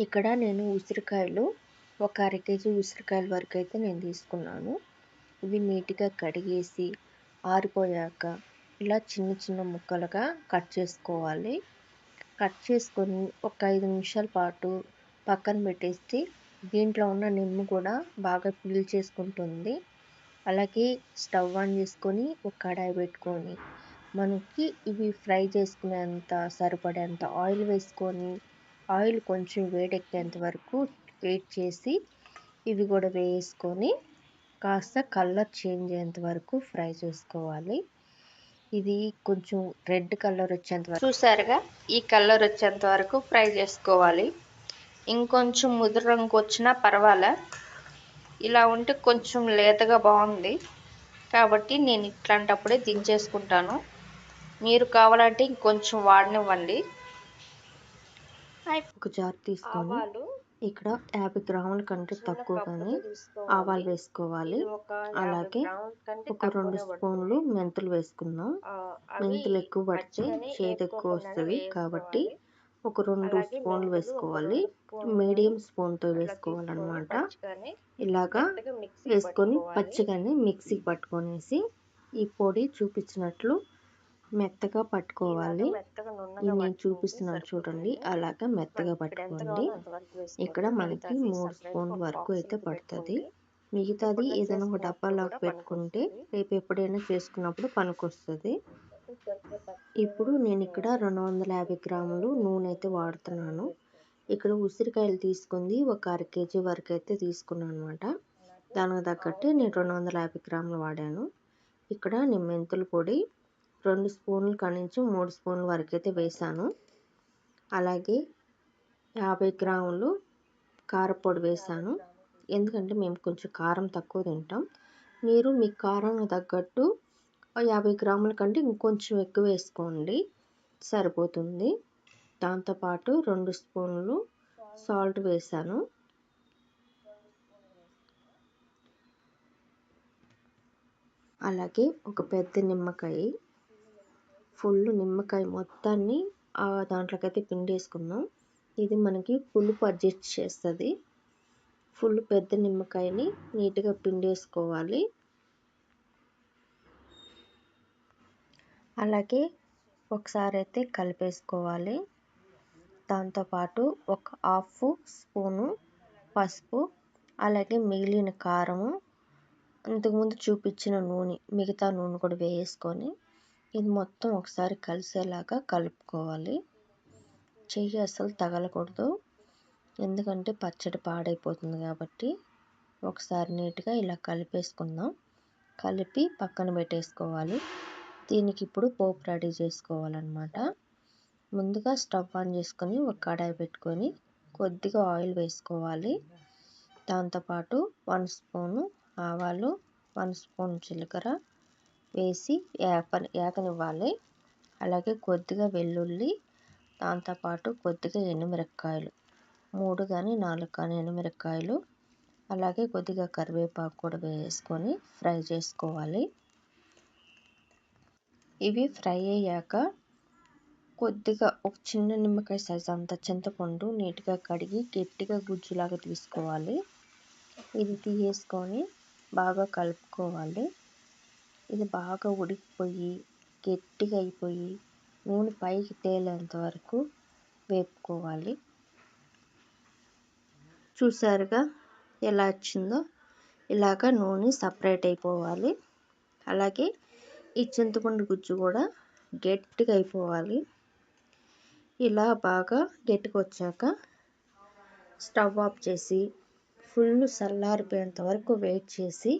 ఇక్కడ నేను ఉసిరికాయలు ఒక అర కేజీ ఉసిరికాయల వరకు అయితే నేను తీసుకున్నాను. ఇవి నీట్గా కడిగేసి ఆరిపోయాక ఇలా చిన్న చిన్న ముక్కలుగా కట్ చేసుకోవాలి. కట్ చేసుకొని ఒక 5 నిమిషాల పాటు పక్కన పెట్టేస్తే దీంట్లో ఉన్న నిమ్ము కూడా బాగా పీల్చేసుకుంటుంది. అలాగే స్టవ్ ఆన్ చేసుకొని ఒక కడాయి పెట్టుకొని మనకి ఇవి ఫ్రై చేసుకునేంత సరిపడేంత ఆయిల్ వేసుకొని ఆయిల్ కొంచెం వేడెక్కేంత వరకు వెయిట్ చేసి ఇవి కూడా వేసుకొని కాస్త కలర్ చేంజ్ అయ్యేంత వరకు ఫ్రై చేసుకోవాలి. ఇది కొంచెం రెడ్ కలర్ వచ్చేంత వరకు చూసారుగా, ఈ కలర్ వచ్చేంత వరకు ఫ్రై చేసుకోవాలి. ఇంకొంచెం ముదురు రంగు వచ్చినా పర్వాలే, ఇలా ఉంటే కొంచెం లేతగా బాగుంది కాబట్టి నేను ఇట్లాంటప్పుడే దించేసుకుంటాను. మీరు కావాలంటే ఇంకొంచెం వాడనివ్వండి. ఒక జార్ తీసుకొని ఇక్కడ 50 గ్రాముల కంటే తక్కువగానే ఆవాలు వేసుకోవాలి. అలాగే ఒక 2 స్పూన్లు మెంతులు వేసుకుందాం. మెంతులు ఎక్కువ పడితే చేదు ఎక్కువ వస్తుంది కాబట్టి ఒక 2 స్పూన్లు వేసుకోవాలి. మీడియం స్పూన్తో వేసుకోవాలన్నమాట. ఇలాగా వేసుకొని పచ్చిగానే మిక్సీకి పట్టుకొనేసి ఈ పొడి చూపించినట్లు మెత్తగా పట్టుకోవాలి. ఇది నేను చూపిస్తున్నాను చూడండి, అలాగా మెత్తగా పట్టుకోండి. ఇక్కడ మనకి 3 స్పూన్ల వరకు అయితే పడుతుంది. మిగతాది ఏదైనా ఒక డబ్బాలోకి పెట్టుకుంటే రేపు ఎప్పుడైనా చేసుకున్నప్పుడు పనికొస్తుంది. ఇప్పుడు నేను ఇక్కడ 250 గ్రాములు నూనె అయితే వాడుతున్నాను. ఇక్కడ ఉసిరికాయలు తీసుకుంది ఒక అర కేజీ వరకు అయితే తీసుకున్నాను అనమాట. దానికి తగ్గట్టు నేను 250 గ్రాములు వాడాను. ఇక్కడ నేను మెంతుల పొడి 2 స్పూన్ల కానించి 3 స్పూన్ల వరకు అయితే వేసాను. అలాగే 50 గ్రాములు కారపొడి వేసాను. ఎందుకంటే మేము కొంచెం కారం తక్కువ తింటాం. మీరు మీ కారానికి తగ్గట్టు 50 గ్రాముల కంటే ఇంకొంచెం ఎక్కువ వేసుకోండి, సరిపోతుంది. దాంతోపాటు 2 స్పూన్లు సాల్ట్ వేసాను. అలాగే ఒక పెద్ద నిమ్మకాయ, ఫుల్ నిమ్మకాయ మొత్తాన్ని దాంట్లోకైతే పిండేసుకున్నాం. ఇది మనకి పులుపు అడ్జస్ట్ చేస్తుంది. ఫుల్ పెద్ద నిమ్మకాయని నీట్గా పిండేసుకోవాలి. అలాగే ఒకసారి అయితే కలిపేసుకోవాలి. దాంతోపాటు ఒక హాఫ్ స్పూను పసుపు, అలాగే మిగిలిన కారము, ఇంతకుముందు చూపించిన నూనె, మిగతా నూనె కూడా వేసుకొని ఇది మొత్తం ఒకసారి కలిసేలాగా కలుపుకోవాలి. చెయ్యి అసలు తగలకూడదు, ఎందుకంటే పచ్చడి పాడైపోతుంది కాబట్టి. ఒకసారి నీట్గా ఇలా కలిపేసుకుందాం. కలిపి పక్కన పెట్టేసుకోవాలి. దీనికి ఇప్పుడు పోపు రెడీ చేసుకోవాలన్నమాట. ముందుగా స్టవ్ ఆన్ చేసుకొని ఒక కడాయి పెట్టుకొని కొద్దిగా ఆయిల్ వేసుకోవాలి. దాంతోపాటు 1 స్పూను ఆవాలు, 1 స్పూన్ జీలకర్ర వేసి ఏగనివ్వాలి. అలాగే కొద్దిగా వెల్లుల్లి, దాంతోపాటు కొద్దిగా ఎండుమిరపకాయలు, 3 కానీ 4 కానీ ఎండుమిరపకాయలు, అలాగే కొద్దిగా కరివేపాకు కూడా వేసుకొని ఫ్రై చేసుకోవాలి. ఇవి ఫ్రై అయ్యాక కొద్దిగా ఒక చిన్న నిమ్మకాయ సైజు అంత చింతపండు నీట్గా కడిగి గట్టిగా గుజ్జులాగా తీసుకోవాలి. ఇది తీసేసుకొని బాగా కలుపుకోవాలి. ఇది బాగా ఉడికిపోయి గట్టిగా అయిపోయి నూనె పైకి తేలేంత వరకు వేపుకోవాలి. చూసారుగా ఎలా వచ్చిందో, ఇలాగ నూనె సపరేట్ అయిపోవాలి. అలాగే ఈ చింతపండు గుజ్జు కూడా గట్టిగా అయిపోవాలి. ఇలా బాగా గట్టిగా వచ్చాక స్టవ్ ఆఫ్ చేసి ఫుల్ చల్లారిపోయేంత వరకు వెయిట్ చేసి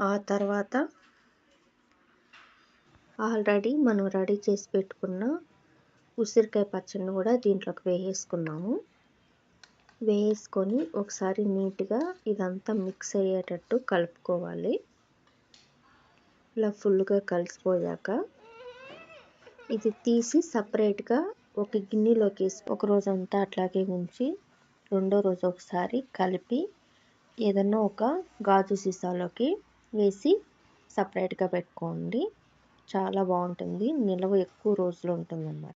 ఆ తర్వాత ఆల్రెడీ మనం రెడీ చేసి పెట్టుకున్న ఉసిరికాయ పచ్చడిని కూడా దీంట్లోకి వేసుకున్నాము. వేసుకొని ఒకసారి నీట్గా ఇదంతా మిక్స్ అయ్యేటట్టు కలుపుకోవాలి. ఇలా ఫుల్గా కలిసిపోయాక ఇది తీసి సపరేట్గా ఒక గిన్నెలోకి వేసి ఒక రోజంతా అట్లాగే ఉంచి రెండో రోజు ఒకసారి కలిపి ఏదన్నా ఒక గాజు సీసాలోకి వేసి సపరేట్గా పెట్టుకోండి. చాలా బాగుంటుంది, నిల్వ ఎక్కువ రోజులు ఉంటుందన్నమాట.